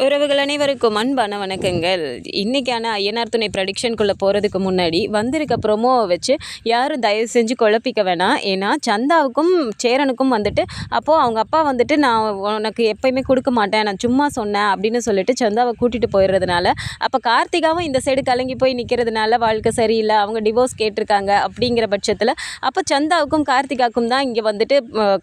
உறவுகள் அனைவருக்கும் அன்பான வணக்கங்கள். இன்றைக்கான ஐயனார் துணை ப்ரெடிக்ஷனுக்குள்ளே போகிறதுக்கு முன்னாடி வந்திருக்க ப்ரொமோவை வச்சு யாரும் தயவு செஞ்சு குழப்பிக்க வேணாம். ஏன்னா சந்தாவுக்கும் சேரனுக்கும் வந்துட்டு அப்போது அவங்க அப்பா வந்துட்டு நான் உனக்கு எப்போயுமே கொடுக்க மாட்டேன், நான் சும்மா சொன்னேன் அப்படின்னு சொல்லிட்டு சந்தாவை கூட்டிகிட்டு போயிடுறதுனால அப்போ கார்த்திகாவும் இந்த சைடு கலங்கி போய் நிற்கிறதுனால வாழ்க்கை சரியில்லை, அவங்க டிவோர்ஸ் கேட்டிருக்காங்க அப்படிங்கிற பட்சத்தில் அப்போ சந்தாவுக்கும் கார்த்திகாவுக்கும் தான் இங்கே வந்துட்டு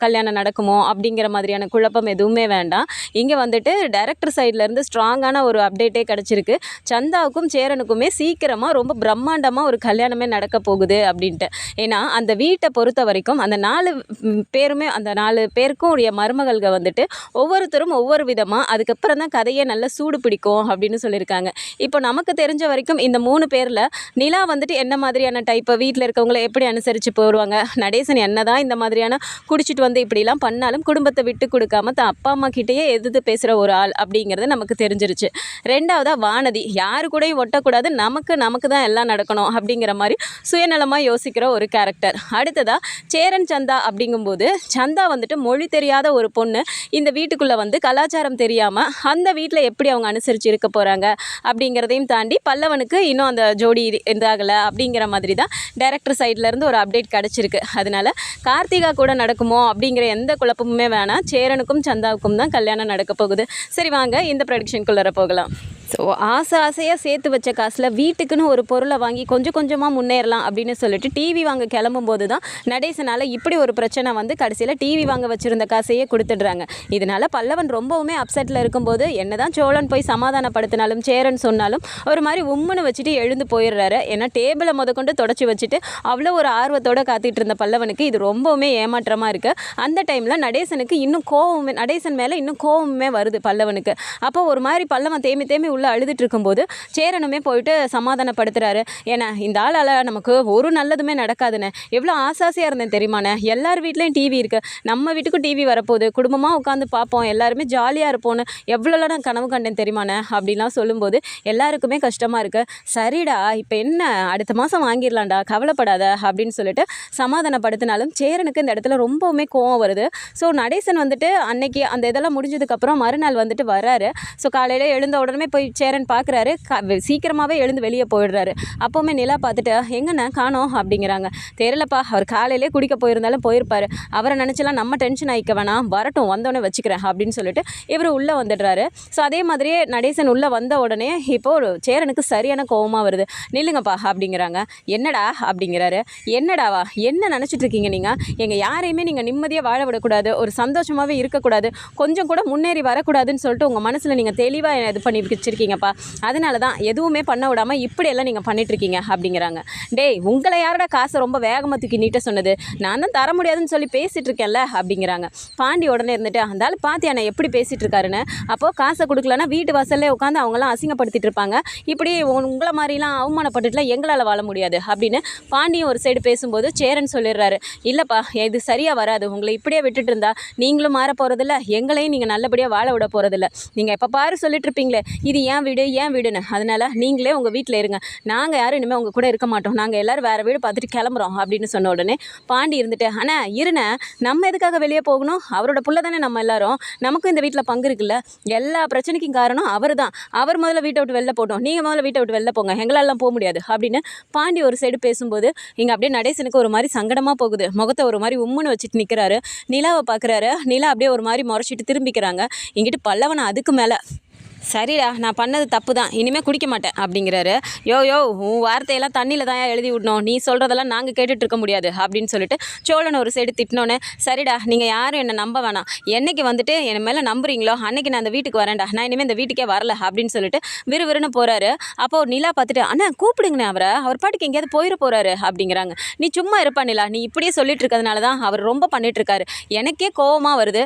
கல்யாணம் நடக்குமோ அப்படிங்கிற மாதிரியான குழப்பம் எதுவுமே வேண்டாம். இங்கே வந்துட்டு டைரக்டர் சைட்லேருந்து ஸ்ட்ராங்கான ஒரு அப்டேட்டே கிடச்சிருக்கு. சந்தாவுக்கும் சேரனுக்குமே சீக்கிரமாக ரொம்ப பிரம்மாண்டமாக ஒரு கல்யாணமே நடக்க போகுது அப்படின்ட்டு. ஏன்னா அந்த வீட்டை பொறுத்த வரைக்கும் அந்த 4 பேருமே அந்த 4 பேருக்கும் உடைய மருமகள்கள் வந்துட்டு ஒவ்வொருத்தரும் ஒவ்வொரு விதமாக அதுக்கப்புறம் தான் கதையே நல்ல சூடு பிடிக்கும் அப்படின்னு சொல்லியிருக்காங்க. இப்போ நமக்கு தெரிஞ்ச வரைக்கும் இந்த 3 பேரில் நிலா வந்துட்டு என்ன மாதிரியான டைப்பை வீட்டில் இருக்கவங்கள எப்படி அனுசரித்து போடுவாங்க, நடேசன் என்ன தான் இந்த மாதிரியான குடிச்சிட்டு வந்து இப்படிலாம் பண்ணாலும் குடும்பத்தை விட்டு கொடுக்காம தான் அப்பா அம்மா கிட்டேயே எதிர்த்து பேசுகிற ஒரு ஆள் அப்படிங்கிறது நமக்கு தெரிஞ்சிருச்சு. 2வதா வானதி, யாரு கூடயும் ஒட்டக்கூடாது, நமக்கு தான் எல்லாம் நடக்கணும் அப்படிங்கிற மாதிரி சுயநலமாக யோசிக்கிற ஒரு கேரக்டர். அடுத்ததா சேரன் சந்தா அப்படிங்கும்போது சந்தா வந்துட்டு மொழி தெரியாத ஒரு பொண்ணு இந்த வீட்டுக்குள்ளே வந்து கலாச்சாரம் தெரியாமல் அந்த வீட்டில் எப்படி அவங்க அனுசரித்து இருக்க போகிறாங்க அப்படிங்கிறதையும் தாண்டி பல்லவனுக்கு இன்னும் அந்த ஜோடி இதாகலை அப்படிங்கிற மாதிரி தான் டைரக்டர் சைட்லேருந்து ஒரு அப்டேட் கிடச்சிருக்கு. அதனால கார்த்திகா கூட நடக்குமோ அப்படிங்கிற எந்த குழப்பமுமே வேணாம். சேரனுக்கும் சந்தாவுக்கும் தான் கல்யாணம் நடக்க போகுது. சரி வாங்க இந்த ப்ரெடிக்ஷனுக்குள்ளே போகலாம். ஸோ ஆசையாக சேர்த்து வச்ச காசில் வீட்டுக்குன்னு ஒரு பொருளை வாங்கி கொஞ்சம் கொஞ்சமாக முன்னேறலாம் அப்படின்னு சொல்லிட்டு டிவி வாங்க கிளம்பும்போது தான் நடேசனால் இப்படி ஒரு பிரச்சனை வந்து கடைசியில் டிவி வாங்க வச்சுருந்த காசையே கொடுத்துடுறாங்க. இதனால் பல்லவன் ரொம்பவுமே அப்செட்டில் இருக்கும்போது என்ன தான் சோழன் போய் சமாதானப்படுத்தினாலும் சேரன் சொன்னாலும் ஒரு மாதிரி உம்முன்னு வச்சுட்டு எழுந்து போயிடுறாரு. ஏன்னா டேபிளை முதற்கொண்டு தொடச்சி வச்சுட்டு அவ்வளோ ஒரு ஆர்வத்தோடு காத்துட்டு இருந்த பல்லவனுக்கு இது ரொம்பவுமே ஏமாற்றமாக இருக்குது. அந்த டைமில் நடேசனுக்கு இன்னும் கோவமே நடேசன் மேலே இன்னும் கோவமே வருது பல்லவனுக்கு. அப்போ ஒரு மாதிரி பல்லவன் தேமி உள்ள அழுதுட்டு இருக்கும்போது சேரனுமே போயிட்டு சமாதானப்படுத்துறாரு. ஏன்னா இந்த ஆளால் நமக்கு ஒரு நல்லதுமே நடக்காதுன்னு எவ்வளோ ஆசாசியாக இருந்தேன் தெரியுமாண்ணே, எல்லார் வீட்லேயும் டிவி இருக்குது, நம்ம வீட்டுக்கும் டிவி வரப்போகுது, குடும்பமாக உட்காந்து பார்ப்போம், எல்லாருமே ஜாலியாக இருப்போன்னு எவ்வளோலாம் நான் கனவு கண்டேன் தெரியுமாண்ணே அப்படின்லாம் சொல்லும்போது எல்லாருக்குமே கஷ்டமாக இருக்குது. சரிடா இப்போ என்ன அடுத்த மாதம் வாங்கிடலாம்டா, கவலைப்படாத அப்படின்னு சொல்லிட்டு சமாதானப்படுத்தினாலும் சேரனுக்கு இந்த இடத்துல ரொம்பவுமே கோவம் வருது. ஸோ நடேசன் வந்துட்டு அன்னைக்கு அந்த இதெல்லாம் முடிஞ்சதுக்கப்புறம் மறுநாள் வந்துட்டு வராரு. ஸோ காலையில் எழுந்த உடனே போய் சேரன் பார்க்குறாரு, சீக்கிரமாகவே எழுந்து வெளியே போயிடுறாரு. அப்போவுமே நிலா பார்த்துட்டு எங்கண்ணே காணோம் அப்படிங்கிறாங்க. தெரியலப்பா, அவர் காலையிலே குடிக்க போயிருந்தாலும் போயிருப்பார், அவரை நினச்சலாம் நம்ம டென்ஷன் ஆகிக்க வேணாம், வரட்டும் வந்தோடனே வச்சுக்கிறேன் அப்படின்னு சொல்லிட்டு இவர் உள்ளே வந்துடுறாரு. ஸோ அதே மாதிரியே நடேசன் உள்ளே வந்த உடனே இப்போது சேரனுக்கு சரியான கோவமாக வருது. நில்லுங்கப்பா அப்படிங்கிறாங்க. என்னடா அப்படிங்கிறாரு. என்னடாவா, என்ன நினச்சிட்டு இருக்கீங்க நீங்கள், எங்கள் யாரையுமே நீங்கள் நிம்மதியாக வாழ விடக்கூடாது, ஒரு சந்தோஷமாகவே இருக்கக்கூடாது, கொஞ்சம் கூட முன்னேறி வரக்கூடாதுன்னு சொல்லிட்டு உங்கள் மனசில் நீங்கள் தெளிவாக இது பண்ணி வச்சுருக்கீங்கப்பா, அதனால தான் எதுவுமே பண்ண விடாமல் இப்படியெல்லாம் நீங்கள் பண்ணிகிட்ருக்கீங்க அப்படிங்கிறாங்க. டேய் உங்களை யாரோட காசை ரொம்ப வேகமாக தூக்கி நீட்ட சொன்னது, நான் தான் தர முடியாதுன்னு சொல்லி பேசிகிட்டு இருக்கேன்ல அப்படிங்கிறாங்க. பாண்டி உடனே இருந்துட்டு அந்தாலும் பார்த்தியா நான் எப்படி பேசிகிட்டு இருக்காருன்னு, அப்போது காசை கொடுக்கலன்னா வீட்டு வாசல்லே உட்காந்து அவங்களாம் அசிங்கப்படுத்திட்டு இருப்பாங்க, இப்படி உங்களை மாதிரிலாம் அவமானப்பட்டுட்டுலாம் எங்களால் வாழ முடியாது அப்படின்னு பாண்டியும் ஒரு சைடு பேசும்போது சேரன் சொல்லிடுறாரு. இல்லைப்பா இது சரியாக வராது, உங்களை இப்படியே விட்டுட்டு இருந்தா நீங்களும் மாற போகிறதில்ல, எங்களையும் நீங்கள் நல்லபடியாக வாழ விட போகிறதில்ல, நீங்கள் எப்போ பாரு சொல்லிட்டு இருப்பீங்களே இது ஏன் வீடுன்னு, அதனால் நீங்களே உங்கள் வீட்டில் இருங்க, நாங்கள் யாரும் இனிமேல் உங்கள் கூட இருக்க மாட்டோம், நாங்கள் எல்லோரும் வேறு வீடு பார்த்துட்டு கிளம்புறோம் அப்படின்னு சொன்ன உடனே பாண்டி இருந்துட்டு அண்ணா இருண்ணே, நம்ம எதுக்காக வெளியே போகணும், அவரோட புள்ள தானே நம்ம எல்லாரும், நமக்கும் இந்த வீட்டில் பங்கு இருக்குல்ல, எல்லா பிரச்சனைக்கும் காரணம் அவர் தான், அவர் முதல்ல வீட்டை விட்டு வெளில போட்டோம், நீங்கள் முதல்ல வீட்டை விட்டு வெளில போங்க, எங்களெல்லாம் போக முடியாது அப்படின்னு பாண்டி ஒரு சைடு பேசும்போது இங்கே அப்படியே நடேசனுக்கு ஒரு மாதிரி சங்கடமாக போகுது. முகத்தை ஒரு மாதிரி உம்முன்னு வச்சுட்டு நிற்கிறாரு. நிலாவை பார்க்குறாரு. நிலா அப்படியே ஒரு மாதிரி முறைச்சிட்டு திரும்பிக்கிறாங்க. இங்கிட்டு பல்லவனை அதுக்கு மேலே சரிடா நான் பண்ணது தப்பு தான், இனிமேல் குடிக்க மாட்டேன் அப்படிங்கிறாரு. யோ உன் வார்த்தையெல்லாம் தண்ணியில் தான் எழுதி விடணும், நீ சொல்கிறதெல்லாம் நாங்கள் கேட்டுட்டு இருக்க முடியாது அப்படின்னு சொல்லிட்டு சோழன் ஒரு சைடு திட்டினோன்னே சரிடா நீங்கள் யாரும் என்னை நம்ப வேணாம், என்னைக்கு வந்துட்டு என் மேலே நம்புறீங்களோ அன்னைக்கு நான் அந்த வீட்டுக்கு வரேன்டா, நான் இனிமேல் இந்த வீட்டுக்கே வரல அப்படின்னு சொல்லிட்டு விறுவிறுன்னு போகிறாரு. அப்போது நிலா பார்த்துட்டு அண்ணா கூப்பிடுங்கண்ணே அவரை, அவர் பாட்டுக்கு எங்கேயாவது போயிட போகிறாரு அப்படிங்கிறாங்க. நீ சும்மா இருப்பா நிலா, நீ இப்படியே சொல்லிட்டு இருக்கிறதுனால தான் அவர் ரொம்ப பண்ணிட்டு இருக்காரு, எனக்கே கோவமாக வருது,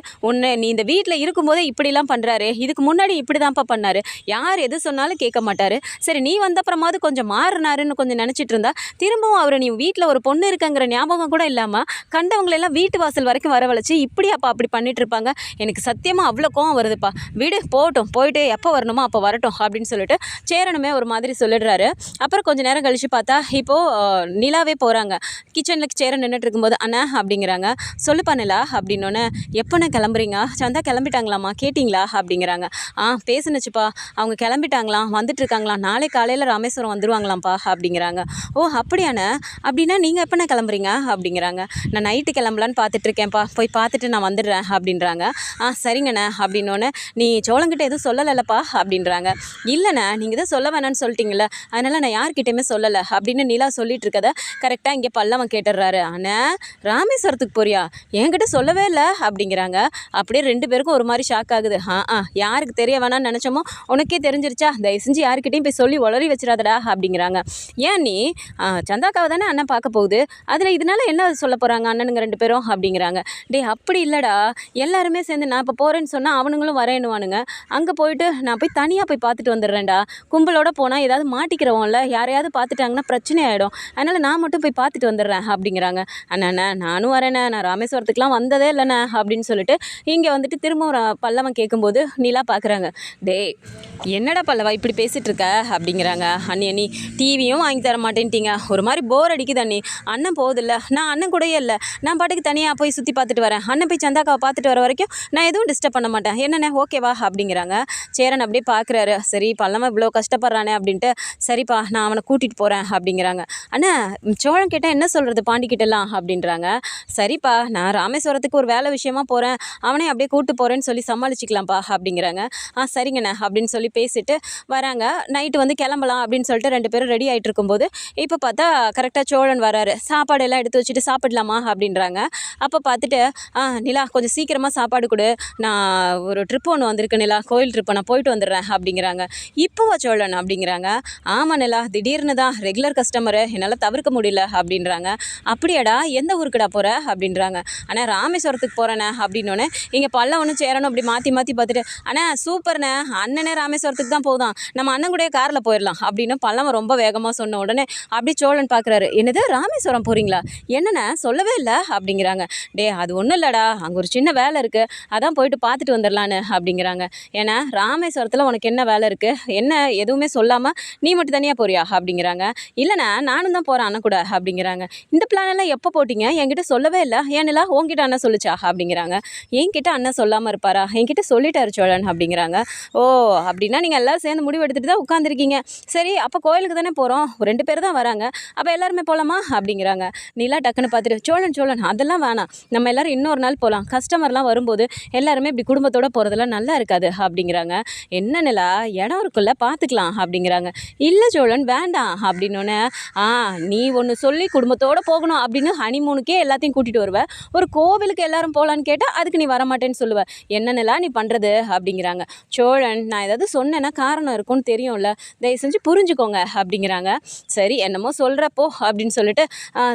நீ இந்த வீட்டில் இருக்கும்போதே இப்படிலாம் பண்ணுறாரு, இதுக்கு முன்னாடி இப்படி தான்ப்பா பண்ணாரு, யார் எது சொன்னாலும் கேட்க மாட்டாரு, சரி நீ வந்தப்புறமாவது கொஞ்சம் மாறினாருன்னு கொஞ்சம் நினச்சிட்டு இருந்தா திரும்பவும் அவர் நீ வீட்டில் ஒரு பொண்ணு இருக்குங்கிற ஞாபகம் கூட இல்லாமல் கண்டவங்களெல்லாம் வீட்டு வாசல் வரைக்கும் வரவழைச்சி இப்படியாப்பா அப்படி பண்ணிட்டு இருப்பாங்க, எனக்கு சத்தியமாக அவ்வளோ கோவம் வருதுப்பா, வீடு போகட்டும் போயிட்டு எப்போ வரணுமோ அப்போ வரட்டும் அப்படின்னு சொல்லிட்டு சேரனுமே ஒரு மாதிரி சொல்லிடுறாரு. அப்புறம் கொஞ்சம் நேரம் கழித்து பார்த்தா இப்போது நிலாவே போகிறாங்க. கிச்சனில் சேரன் நின்றுட்டு இருக்கும்போது அண்ணா அப்படிங்கிறாங்க. சொல்லுப்பா நிலா அப்படின்னோன்னே எப்போண்ணே கிளம்புறீங்க, சந்தா கிளம்பிட்டாங்களாம்மா கேட்டிங்களா அப்படிங்கிறாங்க. பேசின பேசுனுச்சுப்பா, அவங்க கிளம்பிட்டாங்களாம், வந்துட்டு இருக்காங்களாம், நாளை காலையில் ராமேஸ்வரம் வந்துருவாங்களாம்ப்பா அப்படிங்கிறாங்க. ஓ அப்படியாண்ணே, அப்படின்னா நீங்கள் எப்போண்ணே கிளம்புறீங்க அப்படிங்கிறாங்க. நான் நைட்டு கிளம்பலான்னு பார்த்துட்ருக்கேன்ப்பா, போய் பார்த்துட்டு நான் வந்துடுறேன் அப்படின்றாங்க. சரிங்கண்ணே அப்படின்னோடனே, நீ சோழங்கிட்ட எதுவும் சொல்லலைப்பா அப்படின்றாங்க. இல்லைண்ணே, நீங்கள் தான் சொல்ல வேணான்னு சொல்லிட்டீங்களே, அதனால் நான் யார்கிட்டையுமே சொல்லலை அப்படின்னு நிலா சொல்லிட்டு இருக்கதை கரெக்டாக இங்கே பல்லவன் கேட்டுடுறாரு. அண்ணே, ராமேஸ்வரத்துக்கு போறியா, என்கிட்ட சொல்லவே இல்லை அப்படிங்கிறாங்க. அப்படியே 2 பேருக்கும் ஒரு மாதிரி ஷாக் ஆகுது. யாருக்கு தெரிய வேணான்னு நினச்சோமோ உனக்கே தெரிஞ்சிருச்சா, தயவு செஞ்சு யாருக்கிட்டையும் போய் சொல்லி உளறி வச்சிடாதடா அப்படிங்கிறாங்க. ஏன் நீ சந்தாக்காவை தானே அண்ணன் பார்க்க போகுது, அதில் இதனால என்ன சொல்ல போகிறாங்க அண்ணனுங்க 2 பேரும் அப்படிங்கிறாங்க. அப்படி இல்லைடா, எல்லாருமே சேர்ந்து நான் இப்போ போகிறேன்னு சொன்னால் அவனுங்களும் வரேன்னுவானுங்க, அங்கே போயிட்டு நான் போய் தனியாக போய் பார்த்துட்டு வந்துடுறேன்டா, கும்பலோட போனால் ஏதாவது மாட்டிக்கிறவோம்ல, யாரையாவது பார்த்துட்டாங்கன்னா பிரச்சனை ஆகிடும், அதனால் நான் மட்டும் போய் பார்த்துட்டு வந்துடுறேன் அப்படிங்கிறாங்க. அண்ணா நானும் வரேண்ணே, நான் ராமேஸ்வரத்துக்குலாம் வந்ததே இல்லைண்ணே அப்படின்னு சொல்லிட்டு இங்கே வந்துட்டு திரும்பவும் பல்லவன் கேட்கும்போது நிலா பார்க்குறாங்க. என்னடா பல்லவா இப்படி பேசிகிட்டு இருக்க அப்படிங்கிறாங்க. அண்ணி டிவியும் வாங்கி தர மாட்டேன்ட்டீங்க, ஒரு மாதிரி போர் அடிக்குது அண்ணி, அண்ணன் போகுதில்ல, நான் அண்ணன் கூடயே இல்லை, நான் பாட்டுக்கு தனியாக போய் சுற்றி பார்த்துட்டு வரேன், அண்ணன் போய் சந்தாக்காவை பார்த்துட்டு வர வரைக்கும் நான் எதுவும் டிஸ்டர்ப் பண்ண மாட்டேன், என்னண்ணே ஓகேவா அப்படிங்கிறாங்க. சேரன் அப்படியே பார்க்குறாரு. சரி பல்லவன் இவ்வளோ கஷ்டப்படுறானே அப்படின்ட்டு, சரிப்பா நான் அவனை கூட்டிகிட்டு போகிறேன் அப்படிங்கிறாங்க. அண்ணா சோழன் கேட்டால் என்ன சொல்கிறது பாண்டிக்கிட்டலாம் அப்படின்றாங்க. சரிப்பா நான் ராமேஸ்வரத்துக்கு ஒரு வேலை விஷயமா போகிறேன், அவனே அப்படியே கூப்பிட்டு போகிறேன்னு சொல்லி சமாளிச்சிக்கலாம்ப்பா அப்படிங்கிறாங்க. சரிங்கண்ணே அப்படின்னு சொல்லி பேசிட்டு வராங்க. நைட்டு வந்து கிளம்பலாம் அப்படின்னு சொல்லிட்டு 2 பேரும் ரெடி ஆகிட்டு இருக்கும்போது இப்போ பார்த்தா கரெக்டாக சோழன் வராரு. சாப்பாடு எல்லாம் எடுத்து வச்சுட்டு சாப்பிடலாமா அப்படின்றாங்க. அப்போ பார்த்துட்டு நிலா கொஞ்சம் சீக்கிரமாக சாப்பாடு கொடு, நான் ஒரு ட்ரிப் ஒன்று வந்திருக்கு நிலா, கோயில் ட்ரிப்பை நான் போயிட்டு வந்துடுறேன் அப்படிங்கிறாங்க. இப்போவா சோழன் அப்படிங்கிறாங்க. ஆமாம் நிலா, திடீர்னு தான், ரெகுலர் கஸ்டமரு, என்னால் தவிர்க்க முடியல அப்படின்றாங்க. அப்படியாடா, எந்த ஊருக்குடா போகிற அப்படின்றாங்க. ஆனால் ராமேஸ்வரத்துக்கு போகிறேண்ணே அப்படின்னோடனே இங்கே பல்லவனும் சேரணும் அப்படி மாற்றி பார்த்துட்டு, அண்ணா சூப்பர்ண்ணே, அண்ணனே ராமேஸ்வரத்துக்கு தான் போதும், நம்ம அண்ணன் கூட காரில் போயிடலாம் அப்படின்னு பல்லவன் ரொம்ப வேகமாக சொன்ன உடனே அப்படி சோழன் பார்க்குறாரு. என்னது ராமேஸ்வரம் போகிறீங்களா, என்னண்ணே சொல்லவே இல்லை அப்படிங்கிறாங்க. அது ஒன்றும் இல்லைடா, அங்கே ஒரு சின்ன வேலை இருக்குது, அதான் போயிட்டு பார்த்துட்டு வந்துடலான்னு அப்படிங்கிறாங்க. ஏன்னா ராமேஸ்வரத்தில் உனக்கு என்ன வேலை இருக்குது, என்ன எதுவுமே சொல்லாமல் நீ மட்டும் தனியாக போறியா அப்படிங்கிறாங்க. இல்லைண்ணா நானும் தான் போகிறேன் அண்ணன் கூட அப்படிங்கிறாங்க. இந்த பிளான் எல்லாம் எப்போ போட்டிங்க, என்கிட்ட சொல்லவே இல்லை, ஏன்னிலா உங்ககிட்ட அண்ணன் சொல்லிச்சா அப்படிங்கிறாங்க. என்கிட்ட அண்ணன் சொல்லாமல் இருப்பாரா, என்கிட்ட சொல்லிட்டாரு சோழன் அப்படிங்கிறாங்க. ஓ அப்படின்னா நீங்கள் எல்லோரும் சேர்ந்து முடிவு எடுத்துகிட்டு தான் உட்காந்துருக்கீங்க, சரி அப்போ கோயிலுக்கு தானே போகிறோம், 2 பேர் தான் வராங்க, அப்போ எல்லாருமே போகலாமா அப்படிங்கிறாங்க. நிலா டக்குன்னு பார்த்துட்டு சோழன் அதெல்லாம் வேணாம், நம்ம எல்லோரும் இன்னொரு நாள் போகலாம், கஸ்டமர்லாம் வரும்போது எல்லாருமே இப்படி குடும்பத்தோடு போகிறதெல்லாம் நல்லா இருக்காது அப்படிங்கிறாங்க. என்ன நிலா, இடம் இருக்குல்ல பார்த்துக்கலாம் அப்படிங்கிறாங்க. இல்லை சோழன் வேண்டாம் அப்படின்னோடனே, நீ ஒன்று சொல்லி குடும்பத்தோடு போகணும் அப்படின்னு ஹனிமூனுக்கே எல்லாத்தையும் கூட்டிகிட்டு வருவேன், ஒரு கோவிலுக்கு எல்லாரும் போகலான்னு கேட்டால் அதுக்கு நீ வரமாட்டேன்னு சொல்லுவேன், என்ன நிலா நீ பண்ணுறது அப்படிங்கிறாங்க. சோழன் நான் ஏதாவது சொன்னேன்னா காரணம் இருக்கும்னு தெரியும்ல, தயவு செஞ்சு புரிஞ்சுக்கோங்க அப்படிங்கிறாங்க. சரி என்னமோ சொல்கிறப்போ அப்படின்னு சொல்லிட்டு,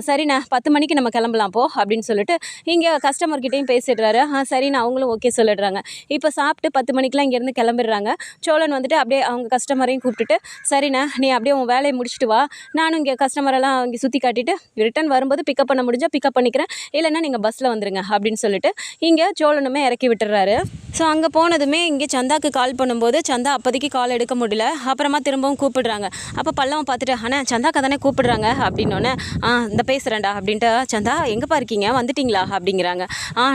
சரிண்ணா 10 மணிக்கு நம்ம கிளம்பலாம் போ அப்படின்னு சொல்லிட்டு இங்கே கஸ்டமர்கிட்டையும் பேசிடுறாரு. சரிண்ணா அவங்களும் ஓகே சொல்லிடுறாங்க. இப்போ சாப்பிட்டு 10 மணிக்கெலாம் இங்கேருந்து கிளம்பிடுறாங்க. சோழன் வந்துட்டு அப்படியே அவங்க கஸ்டமரையும் கூப்பிட்டுட்டு, சரிண்ணா நீ அப்படியே உன் வேலையை முடிச்சுட்டு வா, நானும் இங்கே கஸ்டமரெல்லாம் இங்கே சுற்றி காட்டிட்டு ரிட்டன் வரும்போது பிக்கப் பண்ண முடிஞ்சால் பிக்கப் பண்ணிக்கிறேன், இல்லைன்னா நீங்கள் பஸ்ஸில் வந்துருங்க அப்படின்னு சொல்லிட்டு இங்கே சோழனுமே இறக்கி விட்டுறாரு. ஸோ அங்கே போனதுமே இங்கே சந்தாக்கு கால் பண்ணும்போது சந்தா அப்போதைக்கு கால் எடுக்க முடியல, அப்புறமா திரும்பவும் கூப்பிடுறாங்க. அப்போ பல்லவன் பார்த்துட்டு, அண்ணா சந்தாக்கா தானே கூப்பிடுறாங்க அப்படின்னோடனே, இந்த பேசுகிறேன்டா அப்படின்ட்டு, சந்தா எங்கேப்பா இருக்கீங்க வந்துட்டிங்களா அப்படிங்கிறாங்க.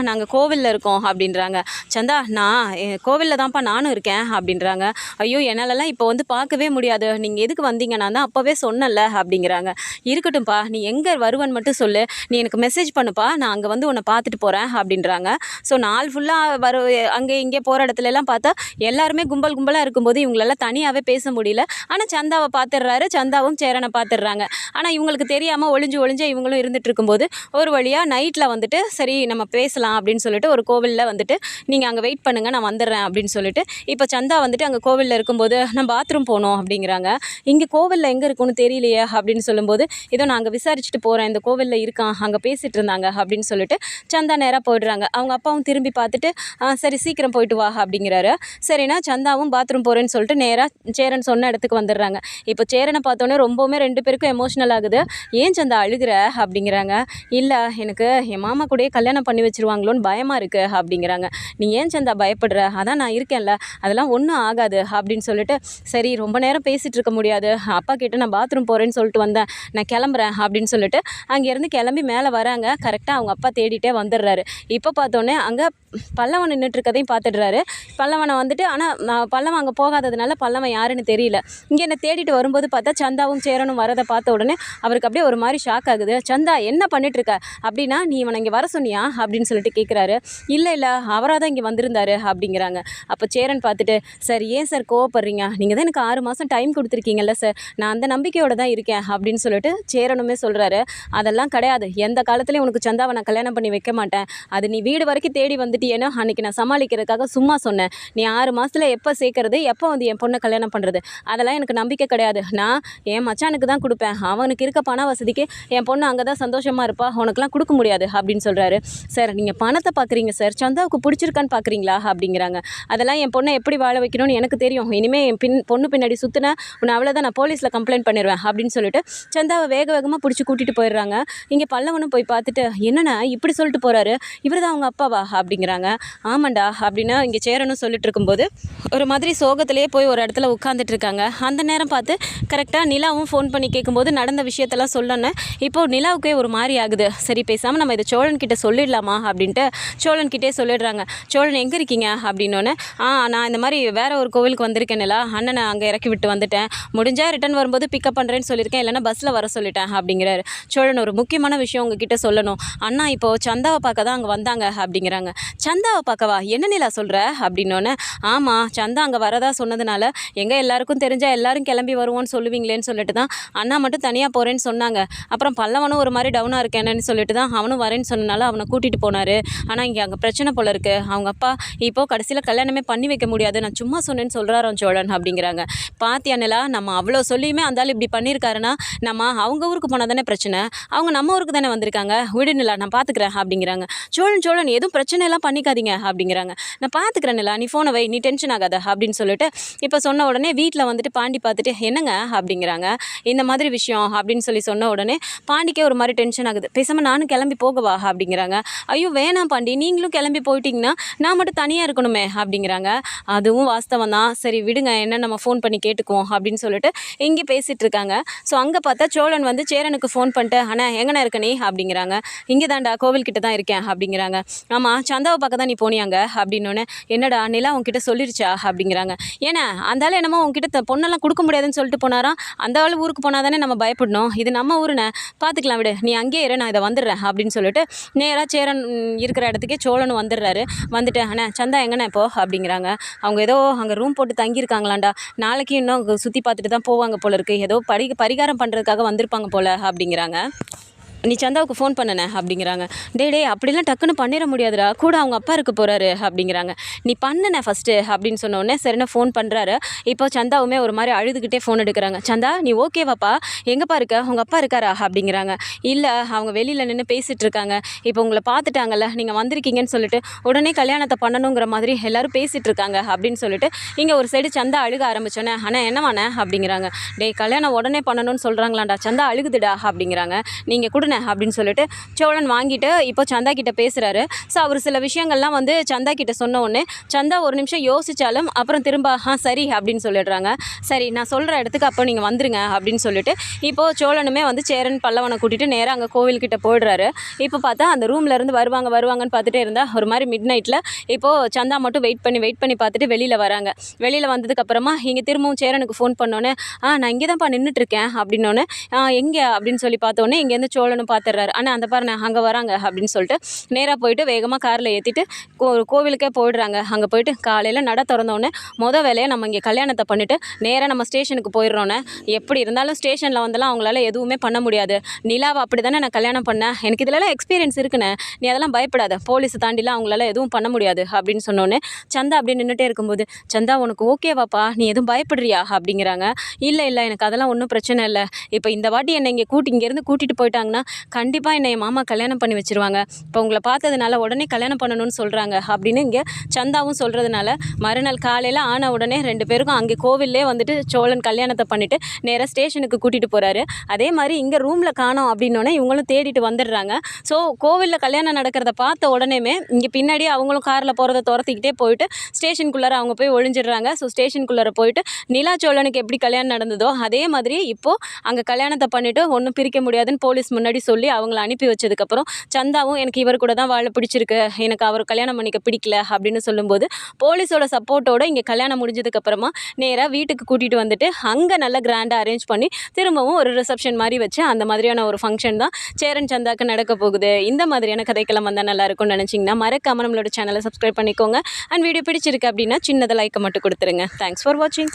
நாங்கள் கோவிலில் இருக்கோம் அப்படின்றாங்க. சந்தா நான் கோவிலில் தான்ப்பா நானும் இருக்கேன் அப்படின்றாங்க. ஐயோ என்னாலலாம் இப்போ வந்து பார்க்கவே முடியாது, நீங்கள் எதுக்கு வந்தீங்க, நான் தான் அப்போவே சொன்னல அப்படிங்கிறாங்க. இருக்கட்டும்ப்பா நீ எங்கே வருவன்னு மட்டும் சொல்லு, நீ எனக்கு மெசேஜ் பண்ணுப்பா, நான் அங்கே வந்து உன்னை பார்த்துட்டு போகிறேன் அப்படின்றாங்க. ஸோ நாள் ஃபுல்லாக அங்கே இங்கே போகிற இடத்துலலாம் பார்த்தா எல்லாருமே கும்பலாக இருக்கும்போது இவங்களெல்லாம் தனியாகவே பேச முடியல. ஆனால் சந்தாவை பார்த்துடுறாரு, சந்தாவும் சேரனை பார்த்துடுறாங்க. ஆனால் இவங்களுக்கு தெரியாமல் ஒளிஞ்சு இவங்களும் இருந்துகிட்டு இருக்கும்போது ஒரு வழியாக நைட்டில் வந்துட்டு சரி நம்ம பேசலாம் அப்படின்னு சொல்லிட்டு ஒரு கோவிலில் வந்துட்டு நீங்கள் அங்கே வெயிட் பண்ணுங்கள் நான் வந்துடுறேன் அப்படின்னு சொல்லிட்டு இப்போ சந்தா வந்துட்டு அங்கே கோவிலில் இருக்கும்போது நான் பாத்ரூம் போகணும் அப்படிங்கிறாங்க. இங்கே கோவிலில் எங்கே இருக்குன்னு தெரியலையே அப்படின்னு சொல்லும்போது இதோ நான் அங்கே விசாரிச்சுட்டு போகிறேன், இந்த கோவிலில் இருக்கான், அங்கே பேசிகிட்டு இருந்தாங்க அப்படின்னு சொல்லிட்டு சந்தா நேராக போயிடுறாங்க. அவங்க அப்பாவும் திரும்பி பார்த்துட்டு சரி சீக்கிரம் போயிட்டு வா அப்படிங்கிறாரு. சரிண்ணா சந்தாவும் பாத்ரூம் போகிறேன்னு சொல்லிட்டு நேராக சேரன் சொன்ன இடத்துக்கு வந்துடுறாங்க. இப்போ சேரனை பார்த்தோன்னே ரொம்பவுமே 2 பேருக்கும் எமோஷ்னல் ஆகுது. ஏன் சந்தா அழுகிற அப்படிங்கிறாங்க. இல்லை எனக்கு என் மாமா கூடயே கல்யாணம் பண்ணி வச்சுருவாங்களோன்னு பயமாக இருக்குது அப்படிங்கிறாங்க. நீ ஏன் சந்தா பயப்படுற, அதான் நான் இருக்கேன்ல, அதெல்லாம் ஒன்றும் ஆகாது அப்படின்னு சொல்லிட்டு, சரி ரொம்ப நேரம் பேசிகிட்டு இருக்க முடியாது, அப்பா கிட்ட நான் பாத்ரூம் போகிறேன்னு சொல்லிட்டு வந்தேன், நான் கிளம்புறேன் அப்படின்னு சொல்லிட்டு அங்கேருந்து கிளம்பி மேலே வராங்க. கரெக்டாக அவங்க அப்பா தேடிட்டே வந்துடுறாரு. இப்போ பார்த்தோன்னே அங்கே பல்லவன் நின்றுட்டு இருக்கதையும் பார்த்துடுறாரு. பல்லவனை வந்துட்டு ஆனால் பல்லவன் அங்கே போகாததுனால பல்லவன் யாருன்னு தெரியல. இங்கே என்னை தேடிட்டு வரும்போது பார்த்தா சந்தாவும் சேரனும் வரதை பார்த்த உடனே அவருக்கு அப்படியே ஒரு மாதிரி ஷாக் ஆகுது. சந்தா என்ன பண்ணிட்டுருக்க அப்படின்னா, நீ இவனை இங்கே வர சொன்னியா அப்படின்னு சொல்லிட்டு கேட்குறாரு. இல்லை அவராக தான் இங்கே வந்திருந்தாரு அப்படிங்கிறாங்க. அப்போ சேரன் பார்த்துட்டு, சார் ஏன் சார் கோவப்படுறீங்க, நீங்கள் தான் எனக்கு 6 மாதம் டைம் கொடுத்துருக்கீங்கல்ல சார், நான் அந்த நம்பிக்கையோடு தான் இருக்கேன் அப்படின்னு சொல்லிட்டு சேரனுமே சொல்கிறாரு. அதெல்லாம் கிடையாது, எந்த காலத்துலேயும் உனக்கு சந்தாவை நான் கல்யாணம் பண்ணி வைக்க மாட்டேன். அது நீ வீடு வரைக்கும் தேடி வந்துட்டியேன்னு அன்றைக்கி நான் சமாளிக்கிறதுக்காக சும்மா சொன்னேன். நீ 6 மாதத்தில் எப்போ சேர்க்கறது, எப்போ வந்து என் பொண்ணை கல்யாணம் பண்ணுறது, அதெல்லாம் எனக்கு நம்பிக்கை கிடையாது. நான் என் மச்சானுக்கு தான் கொடுப்பேன். அவனுக்கு இருக்க பண வசதிக்கு என் பொண்ணு அங்கே தான் சந்தோஷமாக இருப்பா, உனக்குலாம் கொடுக்க முடியாது அப்படின்னு சொல்கிறாரு. சார் நீங்கள் பணத்தை பார்க்குறீங்க சார், சந்தாவுக்கு பிடிச்சிருக்கான்னு பார்க்குறீங்களா அப்படிங்கிறாங்க. அதெல்லாம் என் பொண்ணை எப்படி வாழ வைக்கணும்னு எனக்கு தெரியும். இனிமேல் என் பொண்ணு பின்னாடி சுற்றினா உன்னை அவ்வளோதான், நான் போலீஸில் கம்ப்ளைண்ட் பண்ணிடுவேன் அப்படின்னு சொல்லிட்டு சந்தாவை வேகமாக பிடிச்சி கூட்டிகிட்டு போயிடுறாங்க. இங்கே பல்லவனும் போய் பார்த்துட்டு, என்னண்ணா இப்படி சொல்லிட்டு போகிறாரு, இவர் தான் அவங்க அப்பாவா அப்படிங்கிறாங்க. ஆமாண்டா அப்படின்னு இங்கே சேரனும் சொல்லிட்டு இருக்கும்போது ஒரு மாதிரி சோகத்திலே போய் ஒரு இடத்துல உட்காந்துட்டு இருக்காங்க. அந்த நேரம் பார்த்து கரெக்டாக நிலாவும் ஃபோன் பண்ணி கேட்கும்போது நடந்த விஷயத்தெல்லாம் சொல்லணும். இப்போது நிலாவுக்கே ஒரு மாதிரி ஆகுது. சரி பேசாமல் நம்ம இதை சோழன்கிட்ட சொல்லிடலாமா அப்படின்ட்டு சோழன்கிட்டே சொல்லிடுறாங்க. சோழன் எங்கே இருக்கீங்க அப்படின்னோடனே, நான் இந்த மாதிரி வேறு ஒரு கோவிலுக்கு வந்திருக்கேன் நிலா, அண்ணனை அங்கே இறக்கி விட்டு வந்துட்டேன், முடிஞ்சால் ரிட்டன் வரும்போது பிக்கப் பண்ணுறேன்னு சொல்லியிருக்கேன், இல்லைனா பஸ்ஸில் வர சொல்லிட்டேன் அப்படிங்கிறாரு. சோழன் ஒரு முக்கியமான விஷயம் உங்ககிட்ட சொல்லணும், அண்ணா இப்போது சந்தாவை பார்க்க தான் அங்கே வந்தாங்க அப்படிங்கிறாங்க. சந்தாவை பார்க்கவா, என்ன நிலா சொல்கிற அப்படின்னோடனே, ஆமாம் சந்தா அங்கே வரதா சொன்னதுனால எங்கே எல்லாருக்கும் தெரிஞ்சால் எல்லாரும் கிளம்பி வருவோன்னு சொல்லுவீங்களேன்னு சொல்லிட்டு தான் அண்ணா மட்டும் தனியாக போகிறேன்னு சொன்னாங்க. அப்புறம் பல்லவனும் ஒரு மாதிரி டவுனாக இருக்கேன்னு சொல்லிட்டு தான் அவனும் வரேன்னு சொன்னனால அவனை கூட்டிகிட்டு போனார். ஆனால் இங்கே அங்கே பிரச்சனை போல இருக்குது, அவங்க அப்பா இப்போது கடைசியில் கல்யாணமே பண்ணி வைக்க முடியாது, நான் சும்மா சொன்னேன்னு சொல்கிறாராம் சோழன் அப்படிங்கிறாங்க. பாத்தியா நிலா, நம்ம அவ்வளோ சொல்லியுமே அந்தாலும் இப்படி பண்ணியிருக்காருன்னா நம்ம அவங்க ஊருக்கு போனால் தானே பிரச்சனை, அவங்க நம்ம ஊருக்கு தானே வந்திருக்காங்க, விடு நிலா நான் பார்த்துக்கிறேன் அப்படிங்கிறாங்க. சோழன் எதுவும் பிரச்சனையெல்லாம் பண்ணிக்காதீங்க அப்படிங்கிறாங்க. நான் பார்த்துக்கிறேன் நிலா, நீ ஃபோனை வை, நீ டென்ஷன் ஆகாத அப்படின்னு சொல்லிட்டு இப்போ சொன்ன உடனே வீட்டில் வந்துட்டு பாண்டி பார்த்துட்டு, என்னங்க அப்படிங்கிறாங்க. இந்த மாதிரி விஷயம் அப்படின்னு சொன்ன உடனே பாண்டிக்கே ஒரு மாதிரி டென்ஷன் ஆகுது. பேசாமல் நானும் கிளம்பி போகவா அப்படிங்கிறாங்க. ஐயோ வேணாம் பாண்டி, நீங்களும் கிளம்பி போயிட்டீங்கன்னா நான் மட்டும் தனியாக இருக்கணுமே அப்படிங்கிறாங்க. அதுவும் வாஸ்தவம் தான், சரி விடுங்க, என்ன நம்ம ஃபோன் பண்ணி கேட்டுக்குவோம் அப்படின்னு சொல்லிட்டு இங்கே பேசிகிட்டு இருக்காங்க. ஸோ அங்கே பார்த்தா சோழன் வந்து சேரனுக்கு ஃபோன் பண்ணிட்டு, அண்ணா எங்கண்ணா இருக்க நீ அப்படிங்கிறாங்க. இங்கே தான்டா கோவில்கிட்ட தான் இருக்கேன் அப்படிங்கிறாங்க. ஆமாம் சந்தாவை பார்க்க தான் நீ போனியாங்க அப்படின்னோடனே, என்னடா நிலா உங்ககிட்ட சொல்லிருச்சா அப்படிங்கிறாங்க. ஏன்னா அந்த ஆள் என்னமோ உங்ககிட்ட பொண்ணெல்லாம் கொடுக்க முடியாதுன்னு சொல்லிட்டு போனாராம், அந்த ஆள் ஊருக்கு போனால் தானே நம்ம பயப்படணும், இது நம்ம ஊருண்ணே, பார்த்துக்கலாம் விடு, நீ அங்கேயே இரு, நான் இதை வந்துடுறேன் அப்படின்னு சொல்லிட்டு நேராக சேரன் இருக்கிற இடத்துக்கே சோழனும் வந்துடுறாரு. வந்துட்டு, அண்ணா சந்தா எங்கண்ணா இப்போ அப்படிங்கிறாங்க. அவங்க ஏதோ அங்கே ரூம் போட்டு தங்கியிருக்காங்களாண்டா, நாளைக்கு இன்னும் சுற்றி பார்த்துட்டு தான் போவாங்க போல இருக்குது, ஏதோ பரிகாரம் பண்ணுறதுக்காக வந்திருப்பாங்க போல் அப்படிங்கிறாங்க. நீ சந்தாவுக்கு ஃபோன் பண்ணனே அப்படிங்கிறாங்க. டே அப்படிலாம் டக்குன்னு பண்ணிட முடியாதுடா, கூட அவங்க அப்பா இருக்க போகிறாரு அப்படிங்கிறாங்க. நீ பண்ணனே ஃபஸ்ட்டு அப்படின்னு சொன்னோடனே சரிண்ணா ஃபோன் பண்ணுறாரு. இப்போ சந்தாவுமே ஒரு மாதிரி அழுதுகிட்டே ஃபோன் எடுக்கிறாங்க. சந்தா நீ ஓகேவாப்பா, எங்கேப்பா இருக்க, உங்கள் அப்பா இருக்காரா அப்படிங்கிறாங்க. இல்லை அவங்க வெளியில் நின்று பேசிகிட்டு இருக்காங்க, இப்போ உங்களை பார்த்துட்டாங்கல்ல, நீங்கள் வந்திருக்கீங்கன்னு சொல்லிட்டு உடனே கல்யாணத்தை பண்ணணுங்கிற மாதிரி எல்லோரும் பேசிகிட்டு இருக்காங்க அப்படின்னு சொல்லிட்டு இங்கே ஒரு சைடு சந்தா அழுக ஆரம்பிச்சோன்னே, ஆனால் என்னவாண்ணே அப்படிங்கிறாங்க. கல்யாணம் உடனே பண்ணணும்னு சொல்கிறாங்களாண்டா, சந்தா அழுகுதுடா அப்படிங்கிறாங்க. நீங்கள் கூட அப்படின்னு சொல்லிட்டு சோழன் வாங்கிட்டு இப்போ சந்தா கிட்ட பேசுகிறாரு. ஸோ அவர் சில விஷயங்கள்லாம் வந்து சந்தா கிட்ட சொன்ன உடனே சந்தா ஒரு நிமிஷம் யோசித்தாலும் அப்புறம் திரும்ப சரி அப்படின்னு சொல்லிடுறாங்க. சரி நான் சொல்கிற இடத்துக்கு அப்போ நீங்கள் வந்துருங்க அப்படின்னு சொல்லிட்டு இப்போது சோழனுமே வந்து சேரன் பல்லவனை கூட்டிகிட்டு நேராக அங்கே கோவில்கிட்ட போயிடுறாரு. இப்போ பார்த்தா அந்த ரூம்லேருந்து வருவாங்கன்னு பார்த்துட்டே இருந்தால் ஒரு மாதிரி மிட் நைட்டில் இப்போது சந்தா மட்டும் வெயிட் பண்ணி பார்த்துட்டு வெளியில் வராங்க. வெளியில் வந்ததுக்கப்புறமா இங்கே திரும்பவும் சேரனுக்கு ஃபோன் பண்ணோன்னே, நான் இங்கே தான்ப்பா நின்றுட்டுருக்கேன் அப்படின்னோடனே, எங்கே அப்படின்னு சொல்லி பார்த்தோன்னே இங்கேருந்து சோழனும் பார்த்துடுறாரு. ஆனால் அந்த பாருண்ணே அங்கே வராங்க அப்படின்னு சொல்லிட்டு நேராக போயிட்டு வேகமாக காரில் ஏற்றிட்டு கோவிலுக்கே போயிடுறாங்க. அங்கே போயிட்டு காலையில் நட திறந்தோடனே வேலையை நம்ம இங்கே கல்யாணத்தை பண்ணிவிட்டு நேராக நம்ம ஸ்டேஷனுக்கு போயிடுறோன்னே. எப்படி இருந்தாலும் ஸ்டேஷனில் வந்தெல்லாம் அவங்களால எதுவுமே பண்ண முடியாது, நிலாவை அப்படி தானே நான் கல்யாணம் பண்ணேன், எனக்கு இதிலலாம் எக்ஸ்பீரியன்ஸ் இருக்குண்ணே, நீ அதெல்லாம் பயப்படாத, போலீஸை தாண்டிலாம் அவங்களால எதுவும் பண்ண முடியாது அப்படின்னு சொன்னோன்னே சந்தா அப்படி நின்றுட்டே இருக்கும்போது, சந்தா உனக்கு ஓகேவாப்பா, நீ எதுவும் பயப்படுறியா அப்படிங்கிறாங்க. இல்லை எனக்கு அதெல்லாம் ஒன்றும் பிரச்சனை இல்லை, இப்போ இந்த வாட்டி என்னை இங்கேருந்து கூட்டிகிட்டு போயிட்டாங்கன்னா கண்டிப்பாக என்னை மாமா கல்யாணம் பண்ணி வச்சுருவாங்க, இப்போ உங்களை பார்த்ததுனால உடனே கல்யாணம் பண்ணணும்னு சொல்கிறாங்க அப்படின்னு இங்கே சந்தாவும் சொல்கிறதுனால மறுநாள் காலையில் ஆன உடனே 2 பேருக்கும் அங்கே கோவிலே வந்துட்டு சோழன் கல்யாணத்தை பண்ணிவிட்டு நேராக ஸ்டேஷனுக்கு கூட்டிகிட்டு போகிறாரு. அதே மாதிரி இங்கே ரூமில் காணோம் அப்படின்னோடனே இவங்களும் தேடிட்டு வந்துடுறாங்க. ஸோ கோவிலில் கல்யாணம் நடக்கிறத பார்த்த உடனேமே இங்கே பின்னாடி அவங்களும் காரில் போகிறத துரத்திக்கிட்டே போயிட்டு ஸ்டேஷனுக்குள்ளார அவங்க போய் ஒழிஞ்சிடுறாங்க. ஸோ ஸ்டேஷனுக்குள்ளார போயிட்டு நிலா சோழனுக்கு எப்படி கல்யாணம் நடந்ததோ அதே மாதிரி இப்போது அங்கே கல்யாணத்தை பண்ணிவிட்டு ஒன்றும் பிரிக்க முடியாதுன்னு போலீஸ் முன்னாடி சொல்லி அவங்கள அனுப்பி வச்சதுக்கப்புறம் சந்தாவும் எனக்கு இவர் கூட தான் வாழ பிடிச்சிருக்கு, எனக்கு அவர் கல்யாணம் பண்ணிக்க பிடிக்கல அப்படின்னு சொல்லும்போது போலீஸோட சப்போர்ட்டோட இங்கே கல்யாணம் முடிஞ்சதுக்கப்புறமா நேராக வீட்டுக்கு கூட்டிகிட்டு வந்துட்டு அங்கே நல்ல கிராண்டாக அரேஞ்ச் பண்ணி திரும்பவும் ஒரு ரிசப்ஷன் மாதிரி வச்சு அந்த மாதிரியான ஒரு ஃபங்க்ஷன் தான் சேரன் சந்தாக்கு நடக்க போகுது. இந்த மாதிரியான கதைக்களம் வந்தால் நல்லா இருக்கும்னு நினச்சிங்கன்னா மறக்காமல் நம்மளோட சேனலை சப்ஸ்கிரைப் பண்ணிக்கோங்க. அண்ட் வீடியோ பிடிச்சிருக்கு அப்படின்னா சின்னதாக லைக்கை மட்டும் கொடுத்துருங்க. தேங்க்ஸ் ஃபார் வாட்சிங்.